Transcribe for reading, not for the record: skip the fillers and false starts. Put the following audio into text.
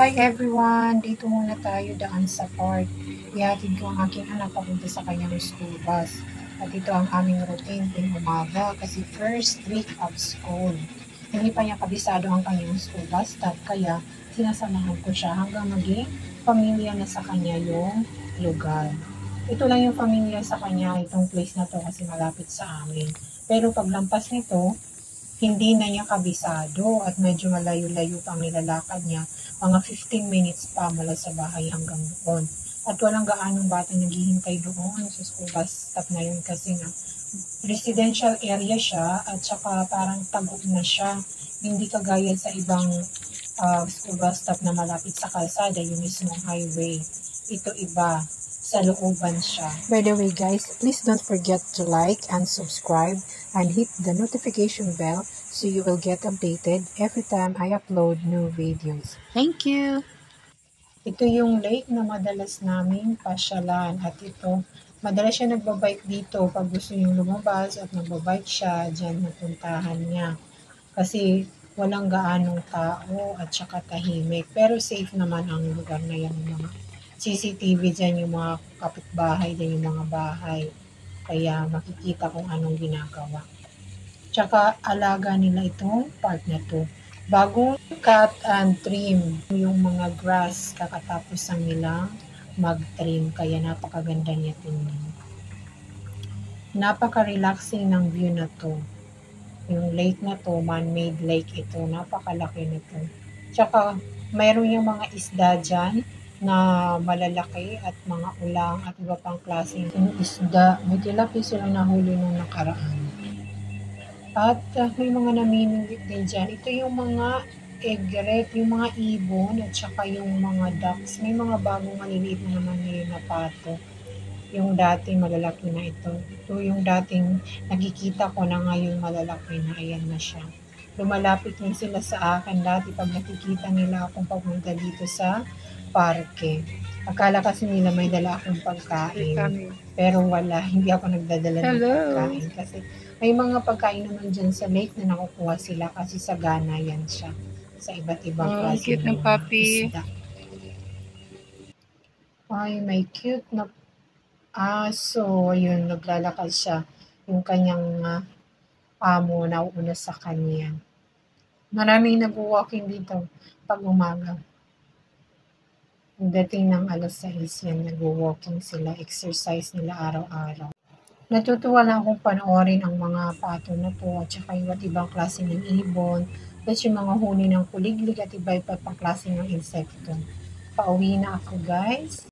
Hi everyone! Dito muna tayo daan sa park. Ihatid ko ang aking anak papunta sa kanyang school bus. At ito ang aming routine tuwing umaga kasi first week of school. Hindi pa niya kabisado ang kanyang school bus stop kaya sinasamahan ko siya hanggang maging pamilya na sa kanya yung lugar. Ito lang yung pamilya sa kanya, itong place na to kasi malapit sa amin. Pero paglampas nito, hindi na niya kabisado at medyo malayo-layo pang nilalakad niya. Mga 15 minutes pa mula sa bahay hanggang doon. At walang gaanong bata naghihintay doon sa school bus stop na yun kasi nga residential area siya at saka parang tagok na siya. Hindi kagaya sa ibang school bus stop na malapit sa kalsada, yung mismong highway. Ito iba, sa looban siya. By the way guys, please don't forget to like and subscribe and hit the notification bell so you will get updated every time I upload new videos. Thank you! Ito yung lake na madalas naming pasyalan at ito, madalas siya nagbabike dito pag gusto niyong lumabas at nagbabike siya, dyan napuntahan niya. Kasi walang gaanong tao at saka tahimik, pero safe naman ang lugar na yan, mga CCTV dyan, yung mga kapitbahay dyan, yung mga bahay. Kaya makikita kung anong ginagawa. Tsaka alaga nila itong park na to. Bagong cut and trim yung mga grass kakatapos ang nilang mag-trim. Kaya napakaganda niya tingnan. Napaka-relaxing ng view na to. Yung lake na to, man-made lake ito. Napakalaki nito. Tsaka mayroon yung mga isda dyan na malalaki at mga ulang at iba pang klaseng isda. May tilapia silang nahuli nung nakaraan. At may mga naminingit din dyan. Ito yung mga egret, yung mga ibon at saka yung mga ducks. May mga bagong maliliit na naman ngayon na pato. Yung dating malalaki na ito. Ito yung dating nakikita ko na ngayon malalaki na. Ayan na siya. Lumalapit din sila sa akin dati pag nakikita nila akong papunta dito sa parke. Akala kasi nila may dala akong pagkain. Pero wala, hindi ako nagdadala ng pagkain. Kasi may mga pagkain naman dyan sa lake na nakukuha sila kasi sa Ghana yan siya. Sa iba't ibang klase cute ng puppy. isda. Ay, may cute na aso. Yun, naglalakad siya. Yung kanyang amo na una sa kanya. Maraming nag-walking dito pag umaga. Pagdating ng alas 6 yan, nag-walking sila, exercise nila araw-araw. Natutuwa lang akong panoorin ang mga pato na to at saka iba't ibang klase ng ibon, plus yung mga huni ng kuliglig at iba-iba pang klase ng insekto. Pauwi na ako guys.